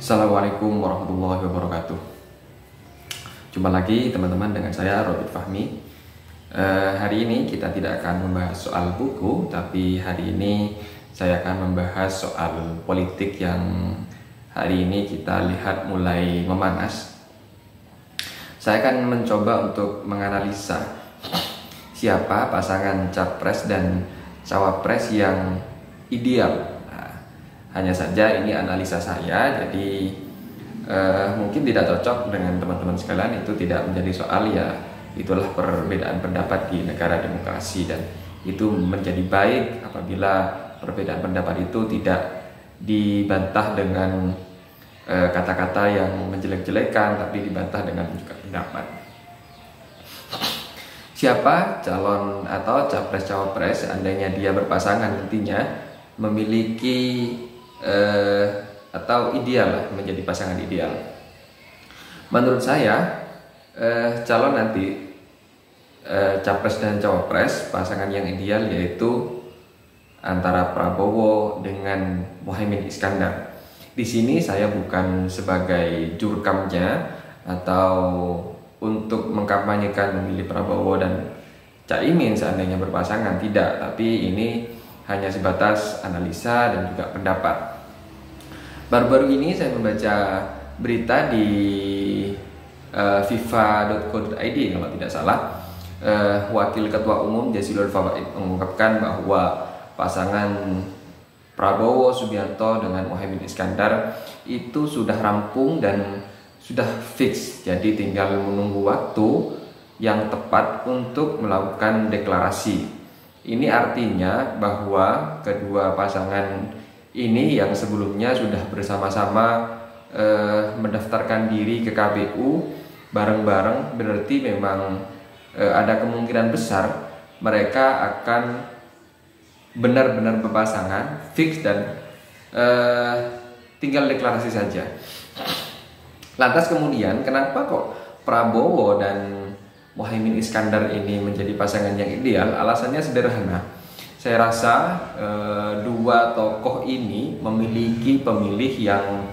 Assalamualaikum warahmatullahi wabarakatuh. Jumpa lagi teman-teman dengan saya Robert Fahmi. Hari ini kita tidak akan membahas soal buku, tapi hari ini saya akan membahas soal politik yang hari ini kita lihat mulai memanas. Saya akan mencoba untuk menganalisa siapa pasangan capres dan cawapres yang ideal. Hanya saja ini analisa saya, jadi mungkin tidak cocok dengan teman-teman sekalian. Itu tidak menjadi soal, ya itulah perbedaan pendapat di negara demokrasi, dan itu menjadi baik apabila perbedaan pendapat itu tidak dibantah dengan kata-kata yang menjelek-jelekan, tapi dibantah dengan juga pendapat. Siapa calon atau capres-cawapres seandainya dia berpasangan nantinya memiliki atau ideal lah, menjadi pasangan ideal. Menurut saya calon nanti capres dan cawapres pasangan yang ideal yaitu antara Prabowo dengan Muhaimin Iskandar. Di sini saya bukan sebagai jurkamnya atau untuk mengkampanyekan memilih Prabowo dan Caimin seandainya berpasangan, tidak, tapi ini hanya sebatas analisa dan juga pendapat. Baru-baru ini saya membaca berita di fifa.co.id kalau tidak salah. Wakil Ketua Umum Jazilul Fawait mengungkapkan bahwa pasangan Prabowo Subianto dengan Muhaimin Iskandar itu sudah rampung dan sudah fix. Jadi tinggal menunggu waktu yang tepat untuk melakukan deklarasi. Ini artinya bahwa kedua pasangan ini yang sebelumnya sudah bersama-sama mendaftarkan diri ke KPU bareng-bareng, berarti memang ada kemungkinan besar mereka akan benar-benar berpasangan, fix, dan tinggal deklarasi saja. Lantas kemudian kenapa kok Prabowo dan Muhaimin Iskandar ini menjadi pasangan yang ideal? Alasannya sederhana. Saya rasa dua tokoh ini memiliki pemilih yang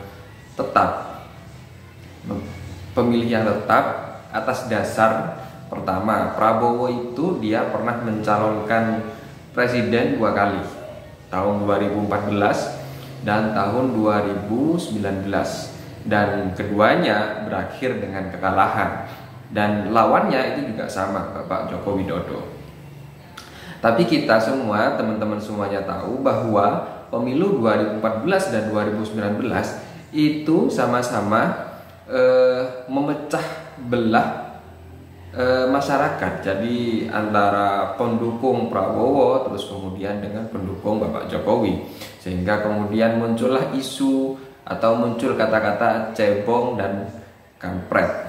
tetap. Pemilih yang tetap atas dasar pertama, Prabowo itu dia pernah mencalonkan presiden dua kali, tahun 2014 dan tahun 2019, dan keduanya berakhir dengan kekalahan. Dan lawannya itu juga sama, Bapak Joko Widodo. Tapi kita semua, teman-teman semuanya tahu bahwa pemilu 2014 dan 2019 itu sama-sama memecah belah masyarakat. Jadi antara pendukung Prabowo terus kemudian dengan pendukung Bapak Jokowi, sehingga kemudian muncullah isu atau muncul kata-kata cebong dan kampret.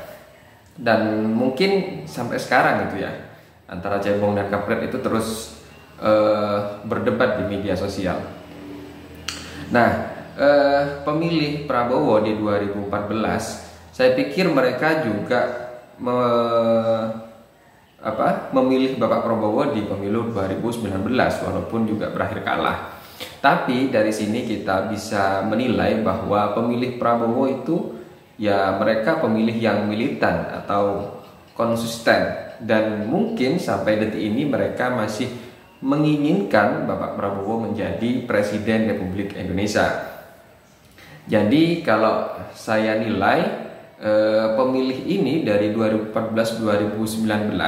Dan mungkin sampai sekarang itu ya, antara cebong dan kampret itu terus berdebat di media sosial. Nah, pemilih Prabowo di 2014, saya pikir mereka juga memilih Bapak Prabowo di pemilu 2019 walaupun juga berakhir kalah. Tapi dari sini kita bisa menilai bahwa pemilih Prabowo itu ya mereka pemilih yang militan atau konsisten, dan mungkin sampai detik ini mereka masih menginginkan Bapak Prabowo menjadi Presiden Republik Indonesia. Jadi kalau saya nilai pemilih ini dari 2014-2019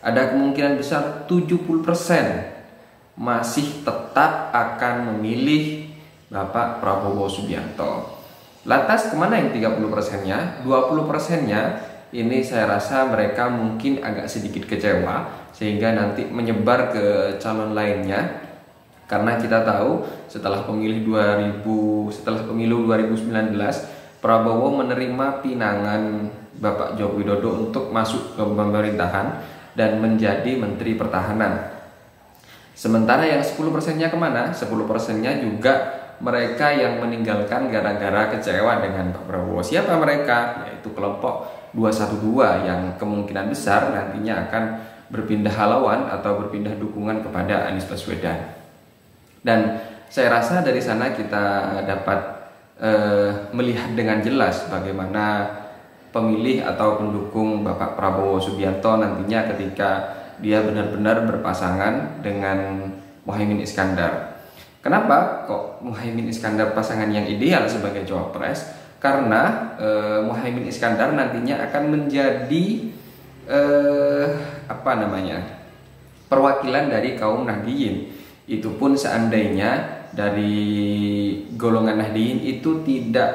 ada kemungkinan besar 70% masih tetap akan memilih Bapak Prabowo Subianto. Lantas kemana yang 30%-nya? 20%-nya ini saya rasa mereka mungkin agak sedikit kecewa, sehingga nanti menyebar ke calon lainnya. Karena kita tahu setelah pemilu 2019, Prabowo menerima pinangan Bapak Joko Widodo untuk masuk ke pemerintahan dan menjadi Menteri Pertahanan. Sementara yang 10%-nya kemana? 10%-nya juga mereka yang meninggalkan gara-gara kecewa dengan Pak Prabowo. Siapa mereka? Yaitu kelompok 212 yang kemungkinan besar nantinya akan berpindah haluan atau berpindah dukungan kepada Anies Baswedan. Dan saya rasa dari sana kita dapat melihat dengan jelas bagaimana pemilih atau pendukung Bapak Prabowo Subianto nantinya ketika dia benar-benar berpasangan dengan Muhaimin Iskandar. Kenapa kok Muhaimin Iskandar pasangan yang ideal sebagai cawapres? Karena Muhaimin Iskandar nantinya akan menjadi perwakilan dari kaum Nahdliyin. Itu pun seandainya dari golongan Nahdliyin itu tidak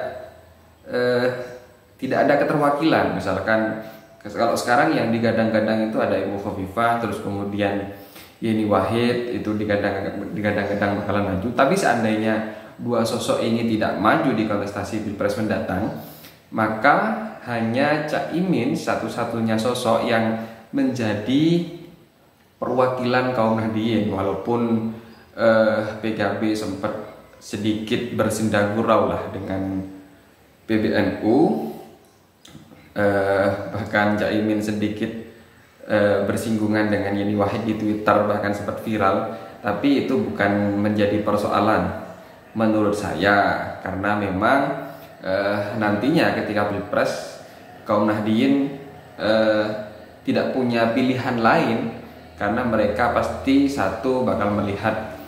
ada keterwakilan. Misalkan kalau sekarang yang digadang-gadang itu ada Ibu Khofifah, terus kemudian Yeni Wahid itu digadang-gadang bakalan maju. Tapi seandainya dua sosok ini tidak maju di kontestasi Pilpres mendatang, maka hanya Caimin satu-satunya sosok yang menjadi perwakilan kaum Nahdliyin. Walaupun PKB sempat sedikit bersendagurau lah dengan PBNU, bahkan Caimin sedikit bersinggungan dengan Yeni Wahid di Twitter, bahkan sempat viral. Tapi itu bukan menjadi persoalan menurut saya, karena memang nantinya ketika Pilpres kaum Nahdliyin tidak punya pilihan lain, karena mereka pasti satu bakal melihat,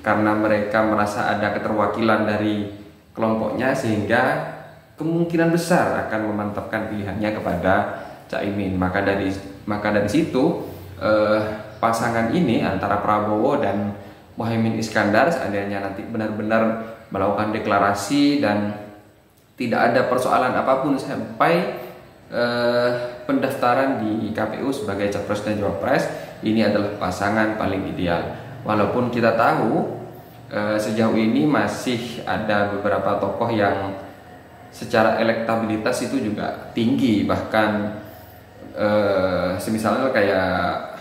karena mereka merasa ada keterwakilan dari kelompoknya, sehingga kemungkinan besar akan memantapkan pilihannya kepada Caimin. Maka dari situ pasangan ini antara Prabowo dan Muhaimin Iskandar seandainya nanti benar-benar melakukan deklarasi dan tidak ada persoalan apapun sampai pendaftaran di KPU sebagai capres dan cawapres, ini adalah pasangan paling ideal. Walaupun kita tahu sejauh ini masih ada beberapa tokoh yang secara elektabilitas itu juga tinggi, bahkan semisalnya kayak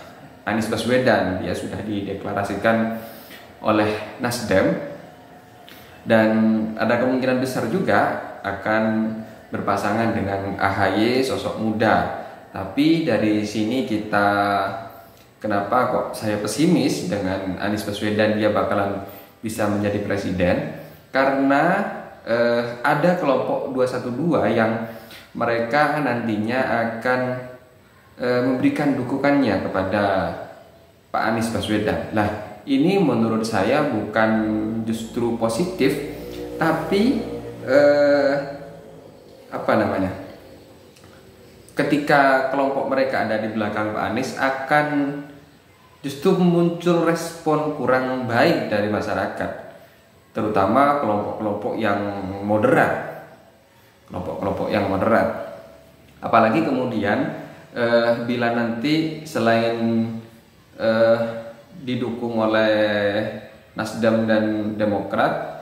Anies Baswedan, dia sudah dideklarasikan oleh Nasdem dan ada kemungkinan besar juga akan berpasangan dengan AHY, sosok muda. Tapi dari sini kenapa kok saya pesimis dengan Anies Baswedan dia bakalan bisa menjadi presiden? Karena ada kelompok 212 yang mereka nantinya akan memberikan dukungannya kepada Pak Anies Baswedan. Nah, ini menurut saya bukan justru positif, tapi ketika kelompok mereka ada di belakang Pak Anies akan justru muncul respon kurang baik dari masyarakat, terutama kelompok-kelompok yang moderat, apalagi kemudian bila nanti selain didukung oleh Nasdem dan Demokrat,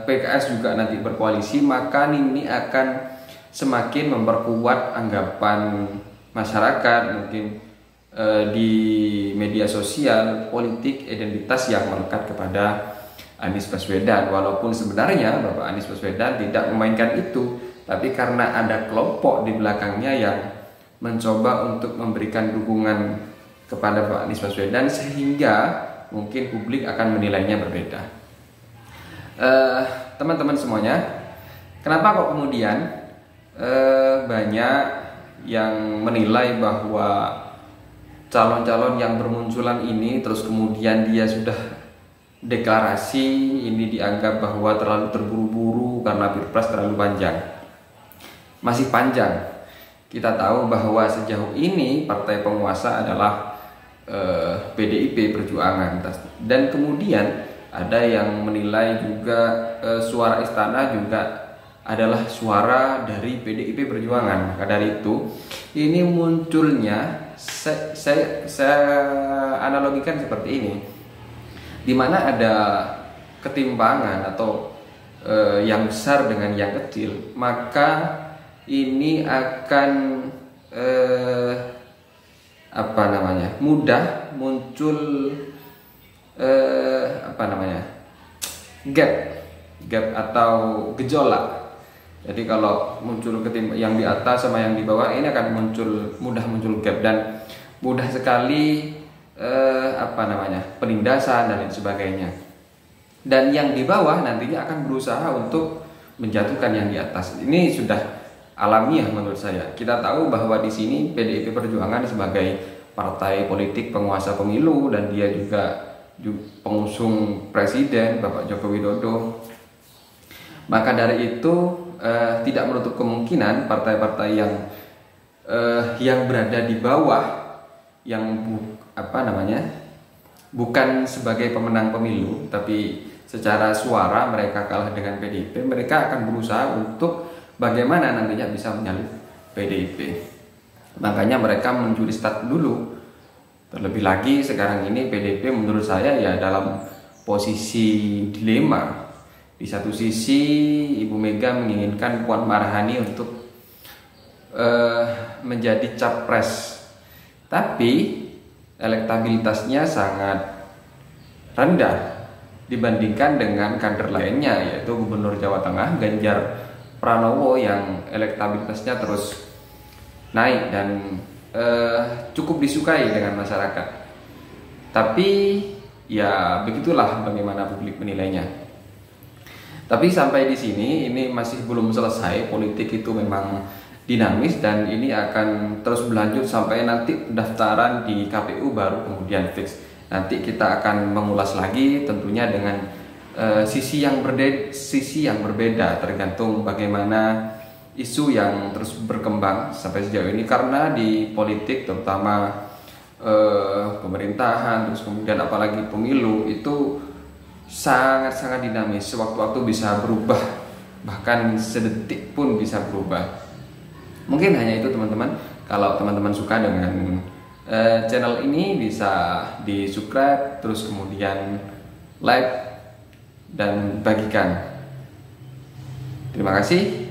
PKS juga nanti berkoalisi, maka ini akan semakin memperkuat anggapan masyarakat mungkin di media sosial politik identitas yang melekat kepada Anies Baswedan. Walaupun sebenarnya Bapak Anies Baswedan tidak memainkan itu, tapi karena ada kelompok di belakangnya yang mencoba untuk memberikan dukungan kepada Pak Anies Baswedan, sehingga mungkin publik akan menilainya berbeda. Teman-teman semuanya, kenapa kok kemudian banyak yang menilai bahwa calon-calon yang bermunculan ini terus kemudian dia sudah deklarasi, ini dianggap bahwa terlalu terburu-buru karena Pilpres terlalu panjang. Masih panjang. Kita tahu bahwa sejauh ini partai penguasa adalah PDIP Perjuangan, dan kemudian ada yang menilai juga suara istana juga adalah suara dari PDIP Perjuangan. Maka dari itu ini munculnya, saya analogikan seperti ini, di mana ada ketimpangan atau yang besar dengan yang kecil, maka ini akan mudah muncul gap atau gejolak. Jadi kalau muncul yang di atas sama yang di bawah, ini akan mudah muncul gap dan mudah sekali penindasan dan lain sebagainya. Dan yang di bawah nantinya akan berusaha untuk menjatuhkan yang di atas. Ini sudah alamiah menurut saya. Kita tahu bahwa di sini PDIP Perjuangan sebagai partai politik penguasa pemilu dan dia juga pengusung presiden Bapak Joko Widodo. Maka dari itu tidak menutup kemungkinan partai-partai yang berada di bawah, yang bukan sebagai pemenang pemilu, tapi secara suara mereka kalah dengan PDIP, mereka akan berusaha untuk bagaimana nantinya bisa menyalip PDIP. Makanya mereka mencuri start dulu. Terlebih lagi sekarang ini PDIP menurut saya ya dalam posisi dilema. Di satu sisi Ibu Mega menginginkan Puan Maharani untuk menjadi capres, tapi elektabilitasnya sangat rendah dibandingkan dengan kader lainnya, yaitu Gubernur Jawa Tengah Ganjar Pranowo yang elektabilitasnya terus naik dan cukup disukai dengan masyarakat. Tapi ya begitulah bagaimana publik menilainya. Tapi sampai di sini ini masih belum selesai. Politik itu memang dinamis dan ini akan terus berlanjut sampai nanti pendaftaran di KPU baru kemudian fix. Nanti kita akan mengulas lagi tentunya dengan sisi yang berbeda tergantung bagaimana isu yang terus berkembang sampai sejauh ini, karena di politik terutama pemerintahan terus kemudian apalagi pemilu itu sangat-sangat dinamis, sewaktu-waktu bisa berubah, bahkan sedetik pun bisa berubah. Mungkin hanya itu teman-teman. Kalau teman-teman suka dengan channel ini bisa di subscribe, terus kemudian like dan bagikan. Terima kasih.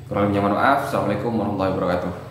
Kurang lebihnya mohon maaf. Assalamualaikum warahmatullahi wabarakatuh.